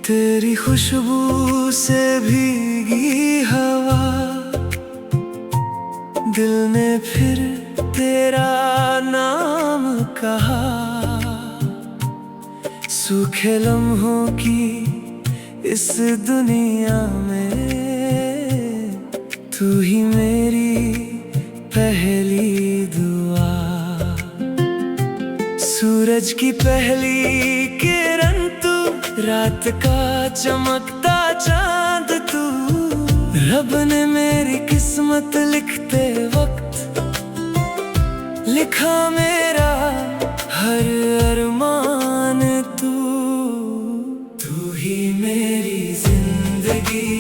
तेरी खुशबू से भीगी हवा, दिल ने फिर तेरा नाम कहा। सूखे लम्हों की इस दुनिया में तू ही मेरी पहली दुआ। सूरज की पहली किरण तू, रात का चमकता चांद तू। रब ने मेरी किस्मत लिखते वक्त लिखा मेरा हर अरमान तू। तू ही मेरी जिंदगी,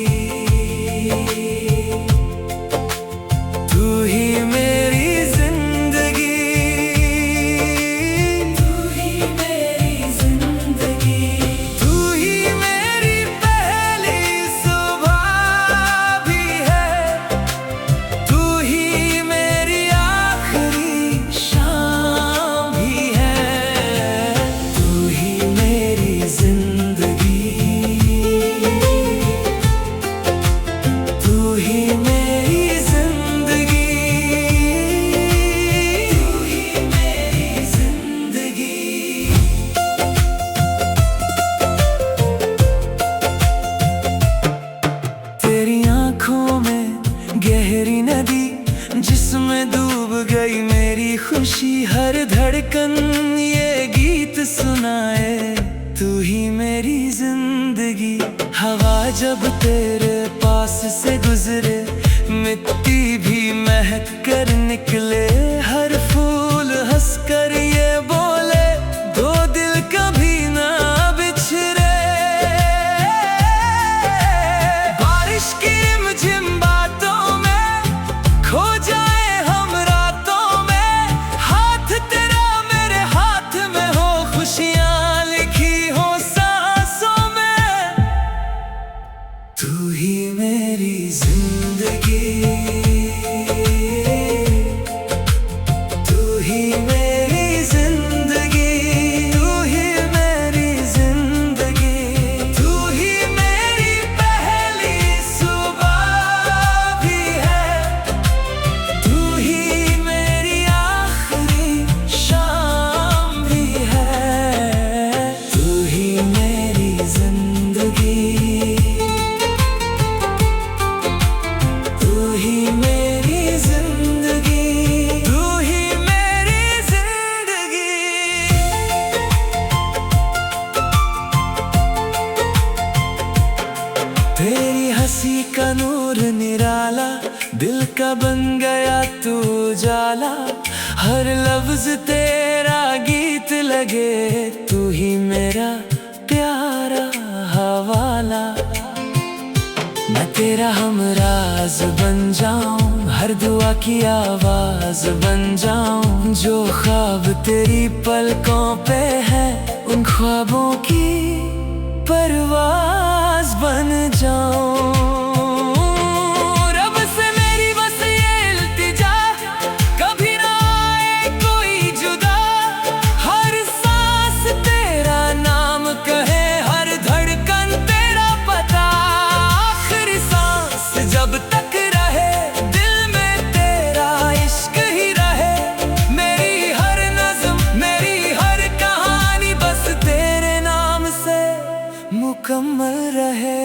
तू ही मेरी जिंदगी, तू ही मेरी जिंदगी। तू ही मेरी पहली सुबह भी है, तू ही मेरी आखिरी शाम भी है। तू ही मेरी जिंदगी, तू ही मेरी जिंदगी, तू ही मेरी जिंदगी। तेरी आँखों में गहरी नदी, जिसमें डूब गई मेरी खुशी। हर धड़कन ये गीत सुनाए, तू ही मेरी जिंदगी। हवा जब तेरे पास से गुजरे, मिट्टी भी महक कर निकले। हर फूल हंसकर ये बोले, दो दिल कभी ना बिछड़े। बारिश की रिमझिम बातों में खो जाए हम रातों में। हाथ तेरा मेरे हाथ में हो, खुशियाँ लिखी हो सांसों में। तू ही मेरी जिंदगी, तू ही मेरी जिंदगी, तू ही मेरी जिंदगी। तू ही मेरी पहली सुबह भी है, तू ही मेरी आखिरी शाम भी है। तू ही मेरी जिंदगी, तू ही मेरी जिंदगी, तू ही मेरी जिंदगी। तेरी हंसी का नूर निराला, दिल का बन गया तू उजाला। हर लफ्ज तेरा गीत लगे, तू ही मेरा प्यारा हवाला। मैं तेरा हमराज बन जाऊं, हर दुआ की आवाज बन जाऊं। जो ख्वाब तेरी पलकों पे है, उन ख्वाबों की परवाज बन जाऊं। रब से मेरी बस ये इल्तिजा, कभी ना आए कोई जुदा। हर सांस तेरा नाम कहे, हर धड़कन तेरा पता। आखिरी सांस जब तक रहे, दिल में तेरा इश्क ही रहे। मेरी हर नज़्म, मेरी हर कहानी बस तेरे नाम से मुकम्मल रहे।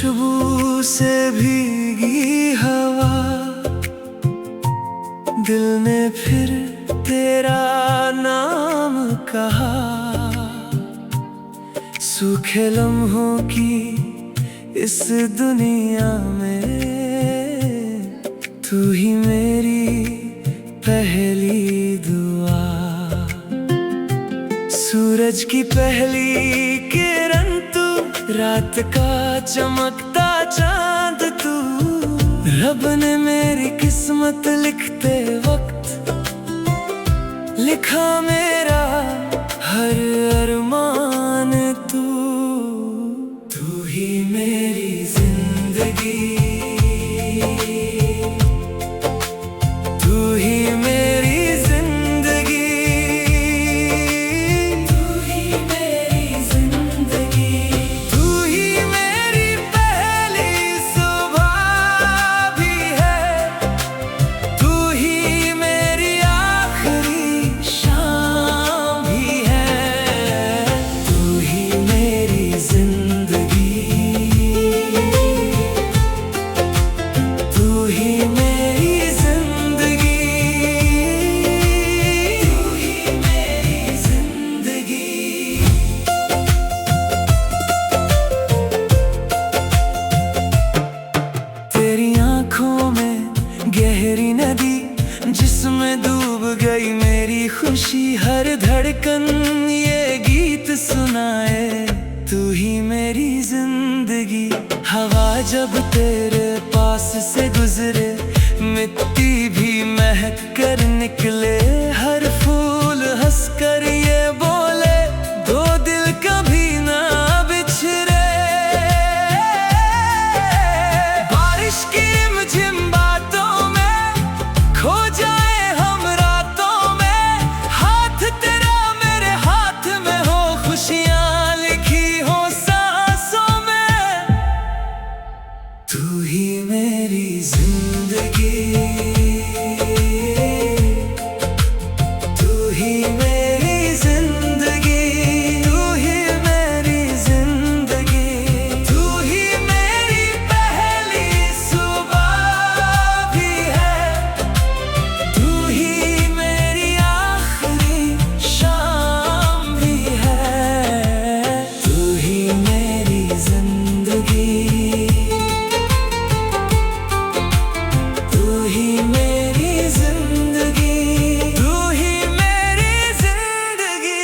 खुशबू से भीगी हवा, दिल ने फिर तेरा नाम कहा। सूखे लम्हों की इस दुनिया में तू ही मेरी पहली दुआ। सूरज की पहली किरण तू, रात का चमकता चांद तू। रब ने मेरी किस्मत लिखते वक्त लिखा मेरा हर अरमान तू। तू ही मेरी जिंदगी, तू ही मेरी जिंदगी, तू ही मेरी जिंदगी। तू ही मेरी पहली सुबह भी है, तू ही मेरी आखिरी शाम भी है। तू ही मेरी जिंदगी, तू ही मेरी जिंदगी, तू ही मेरी जिंदगी। तेरी आंखों में गहरी नदी, जिसमें डूब गई मेरी खुशी। हर धड़कन ये गीत सुनाए, तू ही मेरी जिंदगी। हवा जब तेरे पास से गुजरे, मिट्टी भी महक कर निकले। हर फूल हंस कर ये बोले, दो दिल कभी ना बिछड़े। बारिश की रिमझिम बातों में खो जाए हम रातों में। हाथ तेरा मेरे हाथ में हो, खुशियां लिखी हो सांसों में। तू ही मेरी जिंदगी, तू ही मेरी जिंदगी, तू ही मेरी जिंदगी। तू ही मेरी पहली सुबह भी है, तू ही मेरी आखिरी शाम भी है। तू ही मेरी जिंदगी, तू ही मेरी जिंदगी, तू ही मेरी जिंदगी।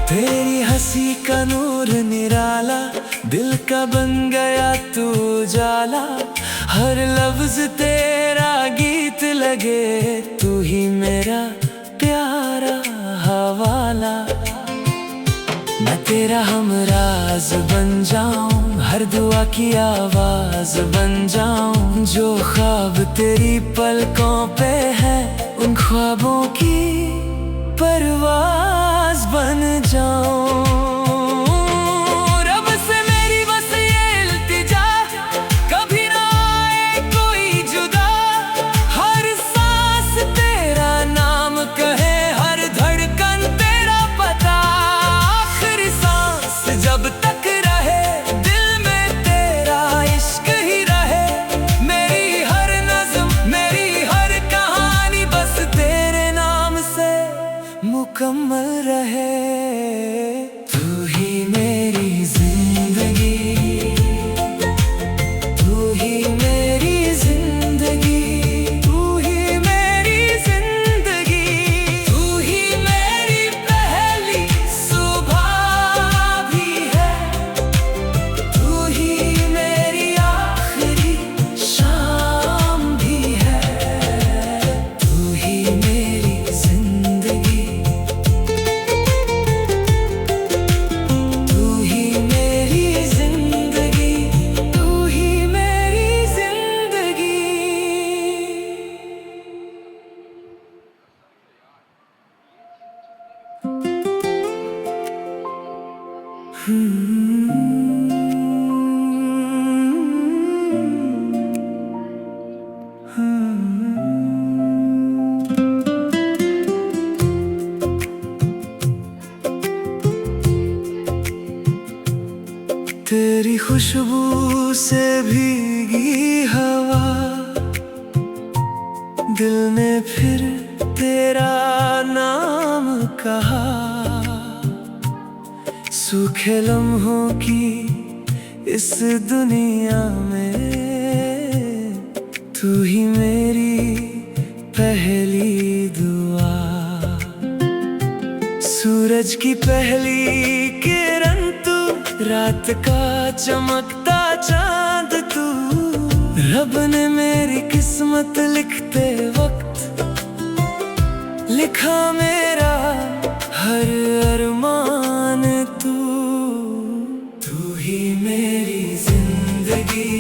तेरी हंसी का नूर निराला, दिल का बन गया तू उजाला। हर लफ्ज तेरा गीत लगे, तू ही मेरा प्यारा हवाला। मैं तेरा हमराज बन जाऊं, हर दुआ की आवाज बन जाऊं। जो ख्वाब तेरी पलकों पे है, उन ख्वाबों की परवाज बन जाऊं। रब से मेरी बस ये इल्तिजा, कभी ना आए कोई जुदा। हर सांस तेरा नाम कहे, हर धड़कन तेरा पता। आखिरी सांस जब तक रहे, दिल में तेरा इश्क ही रहे। मेरी हर नज़्म, मेरी हर कहानी बस तेरे नाम से मुकम्मल रहे। तू ही मेरी जिंदगी, तू ही मेरी जिंदगी, तू ही मेरी जिंदगी। तू ही मेरी पहली सुबह भी है, तू ही मेरी आखिरी शाम भी है। तू ही मेरी जिंदगी, तू ही मेरी जिंदगी, तू ही मेरी जिंदगी। तेरी खुशबू से भीगी हवा, दिल ने फिर तेरा नाम कहा। सूखे लम्हों की इस दुनिया में तू ही मेरी पहली दुआ। सूरज की पहली किरण तू, रात का चमकता चांद तू। रब ने मेरी किस्मत लिखते वक्त लिखा मेरा हर अरमान तू। तू ही मेरी जिंदगी,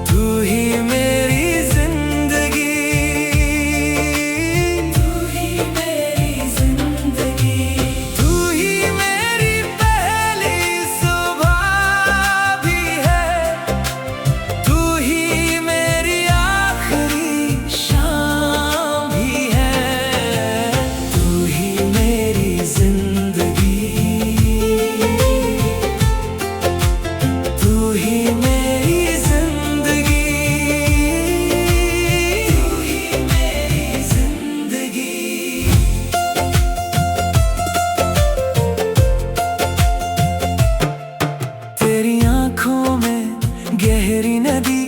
तू ही मेरी जिंदगी, तू ही मेरी जिंदगी। तू ही मेरी पहली सुबह भी है, तू ही मेरी आखिरी शाम भी है। तू ही मेरी जिंदगी, तू ही मेरी जिंदगी, तू ही मेरी जिंदगी। तेरी आँखों में गहरी नदी,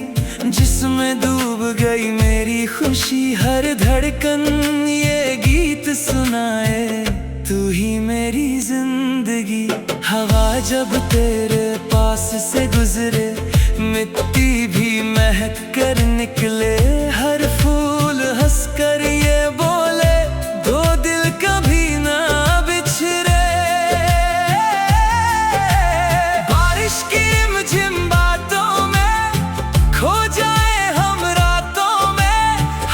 जिसमें डूब गई मेरी खुशी। हर धड़कन ये गीत सुनाए, तू ही मेरी जिंदगी। हवा जब तेरे पास से गुजरे, मिट्टी भी महक कर निकले। हर फूल हंस कर ये बोले, दो दिल कभी ना बिछड़े। बारिश की रिमझिम बातों में खो जाए हम रातों में।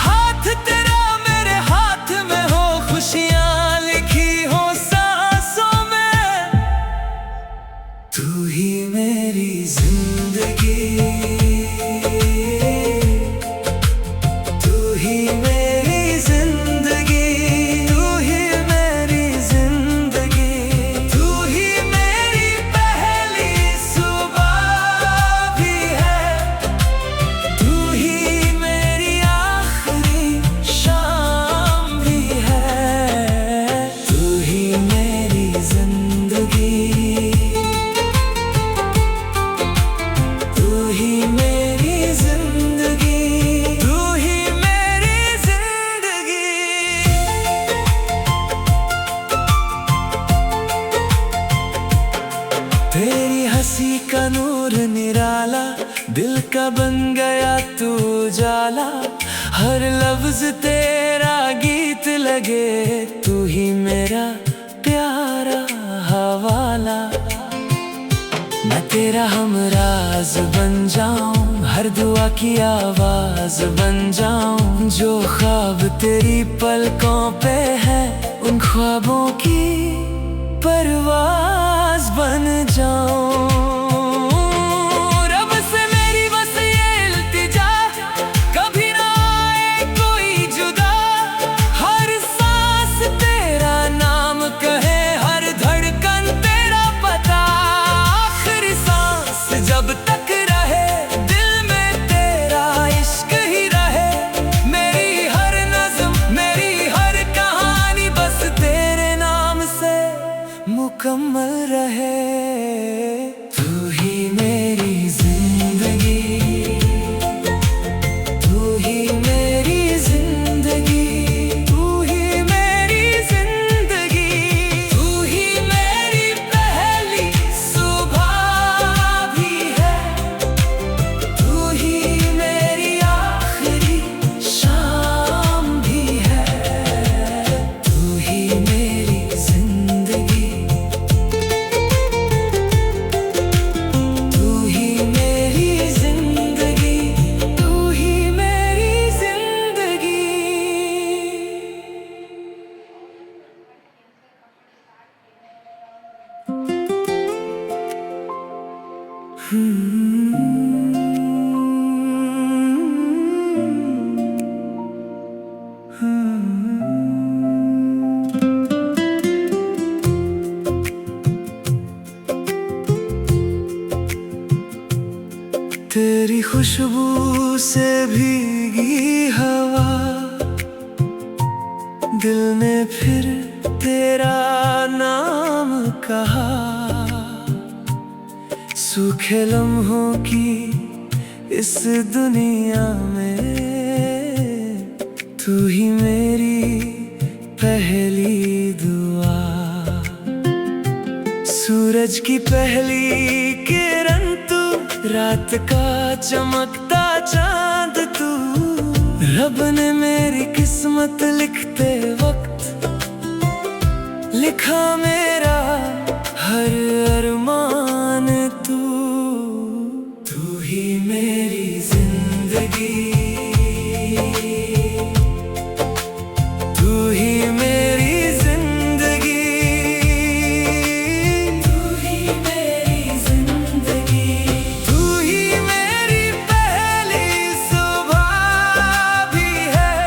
हाथ तेरा मेरे हाथ में हो, खुशियाँ लिखी हो सांसों में। तू ही मेरी जिंदगी, तू ही मेरी जिंदगी, तू ही मेरी जिंदगी। तू ही मेरी पहली सुबह भी है, तू ही मेरी आखिरी शाम भी है। तू ही मेरी जिंदगी, तू ही मेरी जिंदगी, तू ही मेरी जिंदगी। तेरी हंसी का नूर निराला, दिल का बन गया तू उजाला। हर लफ्ज तेरा गीत लगे, तू ही मेरा प्यारा हवाला। मैं तेरा हमराज बन जाऊं, हर दुआ की आवाज बन जाऊं। जो ख्वाब तेरी पलकों पे है, उन ख्वाबों की परवाज बन जाऊं। रब से मेरी बस ये इल्तिजा, कभी ना आए कोई जुदा। हर सांस तेरा नाम कहे, हर धड़कन तेरा पता। आखिरी सांस जब तक रहे, दिल में तेरा इश्क ही रहे। मेरी हर नज़्म, मेरी हर कहानी बस तेरे नाम से मुकम्मल रहे। तू ही मेरी जिंदगी, तू ही मेरी जिंदगी, तू ही मेरी जिंदगी। तू ही मेरी पहली सुबह भी है, तू ही मेरी आखिरी शाम भी है। तू ही मेरी जिंदगी, तू ही मेरी जिंदगी, तू ही मेरी जिंदगी। तेरी खुशबू से भीगी हवा, दिल ने फिर तेरा नाम कहा। सूखे लम्हों की इस दुनिया में तू ही मेरी पहली दुआ। सूरज की पहली किरण तू, रात का चमकता चांद तू। रब ने मेरी किस्मत लिखते वक्त लिखा मेरा हर अरमान तू। तू ही मेरी जिंदगी, तू ही मेरी जिंदगी, तू ही मेरी जिंदगी। तू ही मेरी पहली सुबह भी है,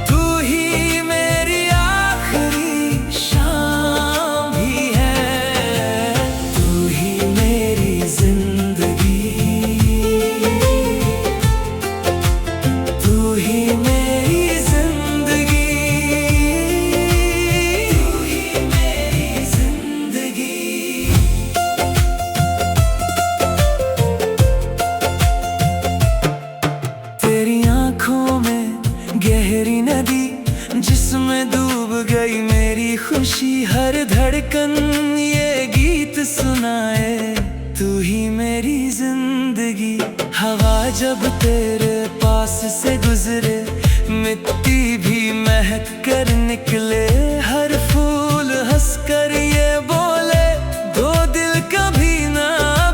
तू ही मेरी आखिरी शाम भी है। तू ही मेरी जिंदगी, तू ही मेरी जिंदगी, तू ही मेरी जिंदगी। तेरी आँखों में गहरी नदी, जिसमें डूब गई मेरी खुशी। हर धड़कन ये गीत सुनाए, तू ही मेरी जिंदगी। हवा जब तेरे पास से गुजरे, मिट्टी भी महक कर निकले। हर फूल हंसकर ये बोले, दो दिल कभी ना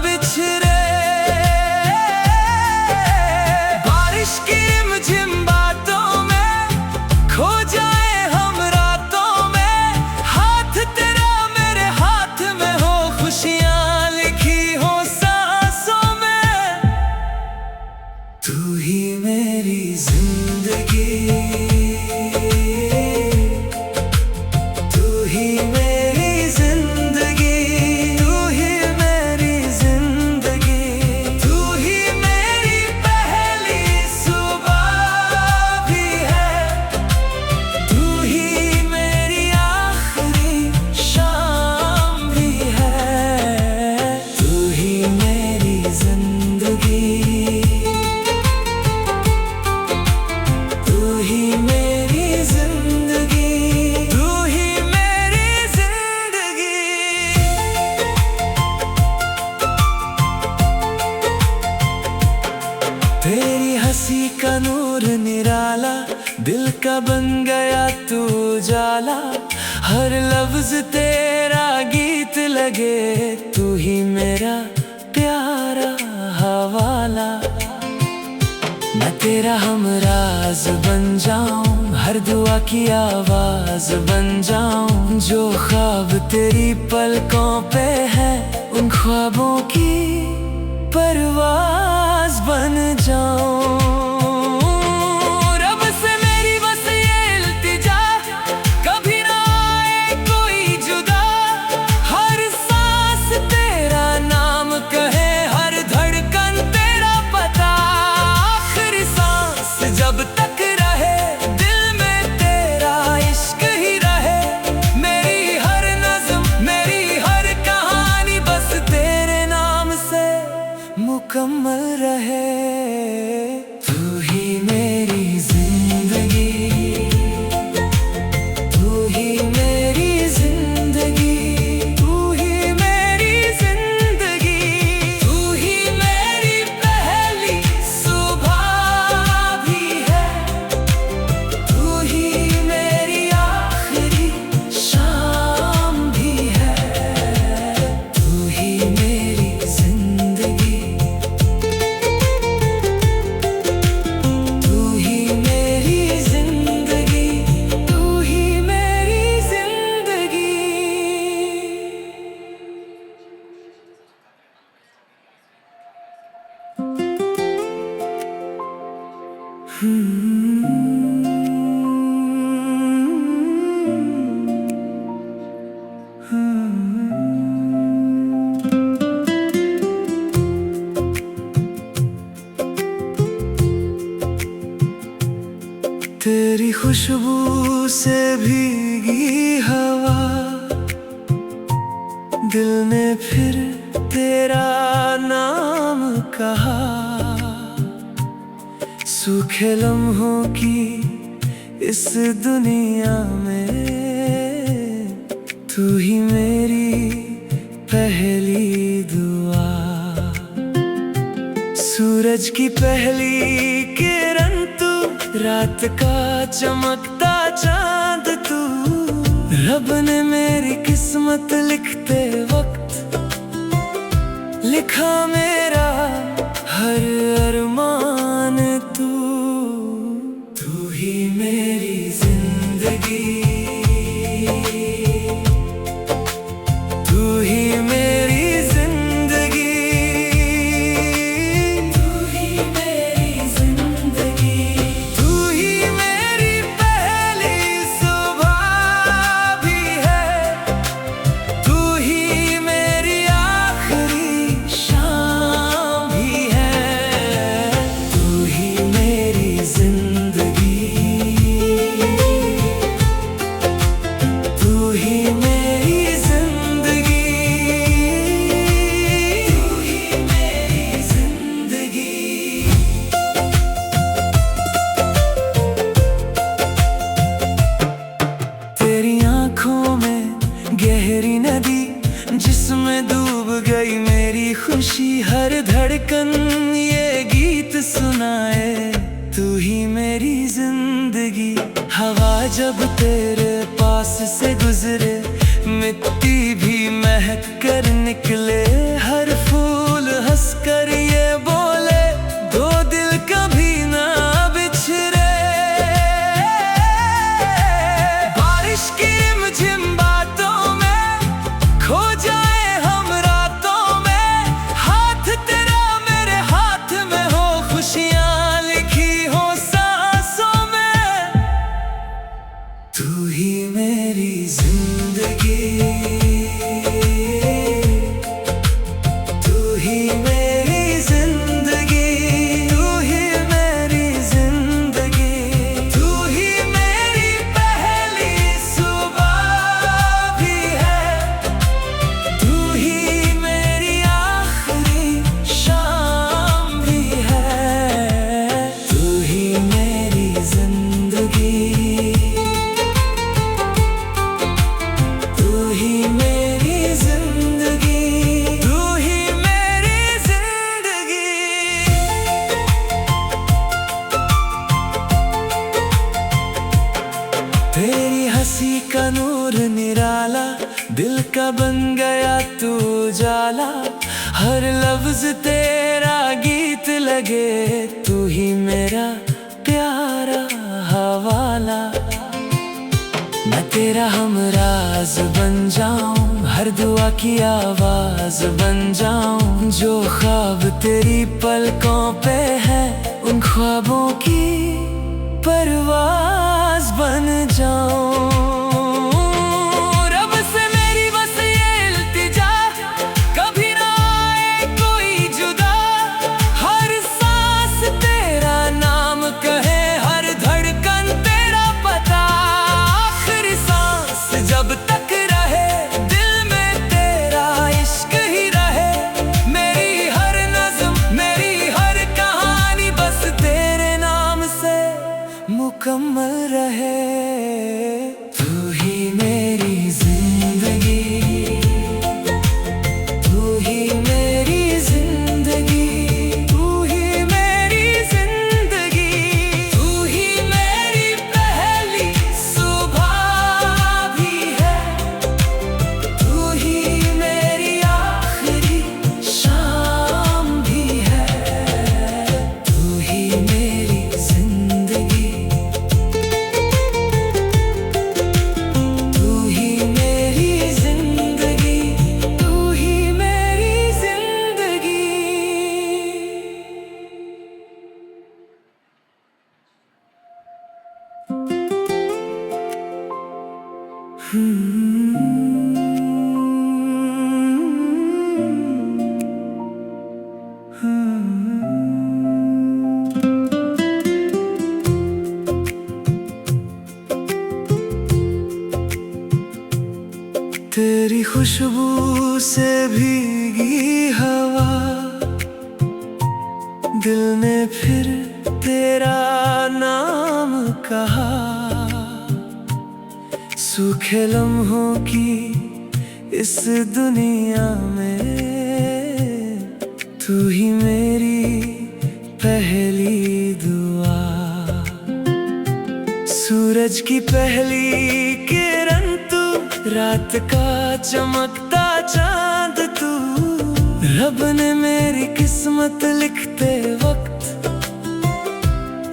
बिछड़े। बारिश की रिमझिम बातों में खो जाए हम रातों में। हाथ तेरा मेरे हाथ में हो, खुशियाँ लिखी हो सांसों में। तू ही मेरी जिंदगी, तू ही मेरी जिंदगी, तू ही मेरी जिंदगी। तू ही मेरी पहली सुबह भी है, तू ही मेरी आखिरी शाम भी है। तू ही मेरी जिंदगी, तू ही मेरी जिंदगी, तू ही मेरी जिंदगी। तेरी हंसी का नूर निराला, दिल का बन गया तू उजाला। हर लफ्ज तेरा गीत लगे, तू ही मेरा प्यारा हवाला। मैं तेरा हमराज बन जाऊं, हर दुआ की आवाज बन जाऊं। जो ख्वाब तेरी पलकों पे है, उन ख्वाबों की परवाज बन जाऊं। रब से मेरी बस ये इल्तिजा, कभी ना आए कोई जुदा। हर सांस तेरा नाम कहे, हर धड़कन तेरा पता। आखिरी सांस जब तक रहे, दिल में तेरा इश्क ही रहे। मेरी हर नज़्म, मेरी हर कहानी बस तेरे नाम से मुकम्मल रहे। खुशबू से भीगी हवा, दिल ने फिर तेरा नाम कहा। सूखे लम्हों की इस दुनिया में तू ही मेरी पहली दुआ। सूरज की पहली किरण तू, रात का चमकता चांद तू। रब ने मेरी किस्मत लिखते वक्त लिखा मेरा हर अरमान तू। तू ही मेरी जिंदगी, तू ही मेरी जिंदगी, तू ही मेरी जिंदगी। तू ही मेरी पहली सुबह भी है, तू ही मेरी आखिरी शाम भी है। तू ही मेरी जिंदगी, तू ही मेरी जिंदगी, तू ही मेरी जिंदगी। तेरी आँखों में गहरी नदी, जिसमें डूब गई मेरी खुशी। हर धड़कन ये गीत सुनाए, तू ही मेरी जिंदगी। हवा जब तेरे पास से गुजरे, मिट्टी भी महक कर निकले। हर फूल हंसकर ये बोले, दो दिल कभी ना बिछड़े। बारिश की रिमझिम बातों में खो जाए हम रातों में। हाथ तेरा मेरे हाथ में हो, खुशियाँ लिखी हो सांसों में। तू ही मेरी जिंदगी, तू ही मेरी जिंदगी, तू ही मेरी जिंदगी। तू ही मेरी पहली सुबह भी है, तू ही मेरी आखिरी शाम भी है। तू ही मेरी जिंदगी, तू ही मेरी जिंदगी, तू ही मेरी जिंदगी। तेरी हंसी का नूर निराला, दिल का बन गया तू उजाला। हर लफ्ज तेरा गीत लगे, तू ही मेरा प्यारा हवाला। मैं तेरा हमराज बन जाऊं, हर दुआ की आवाज बन जाऊं। जो ख्वाब तेरी पलकों पे है, उन ख्वाबों की परवाज बन जाऊं। रब से मेरी बस ये इल्तिजा, कभी ना आए कोई जुदा। हर सांस तेरा नाम कहे, हर धड़कन तेरा पता। आखिरी सांस जब तक रहे, दिल में तेरा इश्क ही रहे। मेरी हर नज़्म, मेरी हर कहानी बस तेरे नाम से मुकम्मल रहे। तू खुशबू से भीगी हवा, दिल ने फिर तेरा नाम कहा। सूखे लम्हों की इस दुनिया में तू ही मेरी पहली दुआ। सूरज की पहली किरण तू, रात का चमकता चांद तू। रब ने मेरी किस्मत लिखते वक्त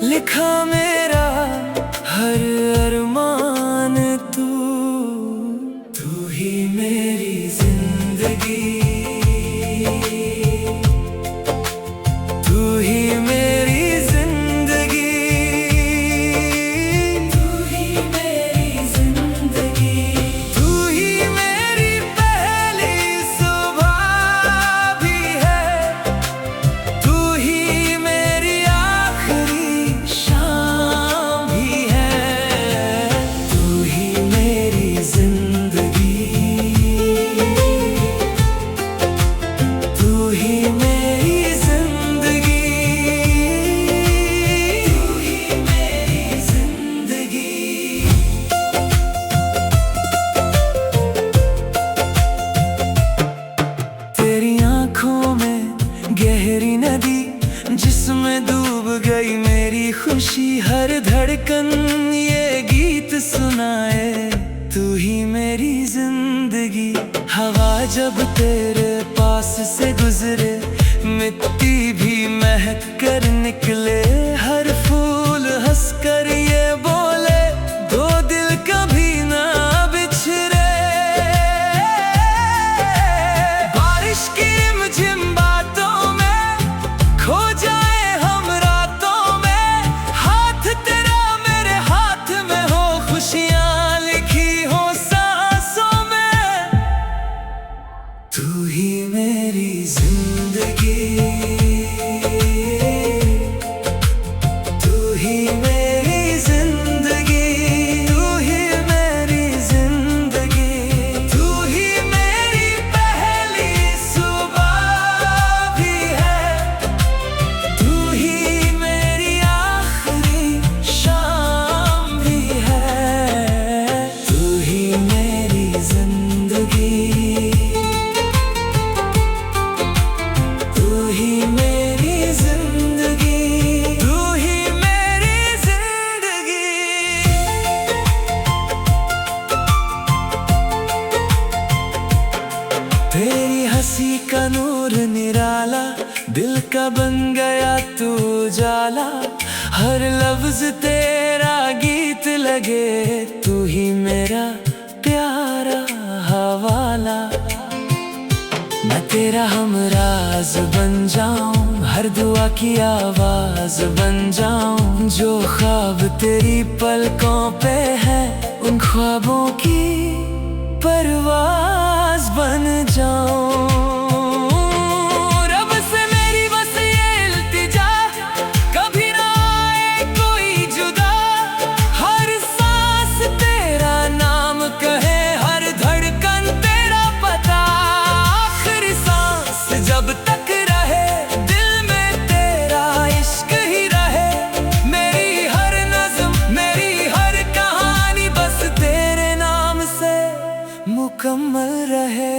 लिखा मेरा हर अरमान तू। तू ही मेरी जिंदगी, तू ही मेरी जिंदगी, तू ही मेरी जिंदगी। तू ही मेरी पहली सुबह भी है, तू ही मेरी आखिरी शाम भी है। तू ही मेरी जिंदगी, तू ही मेरी जिंदगी, तू ही मेरी जिंदगी। तेरी आँखों में गहरी नदी, जिसमें डूब गई मेरी खुशी। हर धड़कन ये गीत सुनाए, तू ही मेरी जिंदगी। हवा जब तेरे पास से गुजरे, मिट्टी भी महक कर निकले। हर फूल हंसकर ये बोले, दो दिल कभी ना बिछड़े। बारिश की रिमझिम बातों में खो जाए हम रातों में। हाथ तेरा मेरे हाथ में हो, खुशियाँ लिखी हो सांसों में। तू ही मेरी जिंदगी, तू ही मेरी जिंदगी, तू ही मेरी जिंदगी। तू ही मेरी पहली सुबह भी है, तू ही मेरी आखिरी शाम भी है। तू ही मेरी जिंदगी, तू ही मेरी जिंदगी, तू ही मेरी जिंदगी। तेरी हंसी का नूर निराला, दिल का बन गया तू उजाला। हर लफ्ज तेरा गीत लगे, तू ही मेरा प्यारा हवाला। मैं तेरा हमराज बन जाऊं, हर दुआ की आवाज बन जाऊं। जो ख्वाब तेरी पलकों पे है, उन ख्वाबों की परवाज बन जाऊं। रब से मेरी बस ये इल्तिजा, कभी ना आए कोई जुदा। हर सांस तेरा नाम कहे, हर धड़कन तेरा पता। आखिरी सांस जब तक रहे, दिल में तेरा इश्क ही रहे। मेरी हर नज़्म, मेरी हर कहानी बस तेरे नाम से मुकम्मल रहे।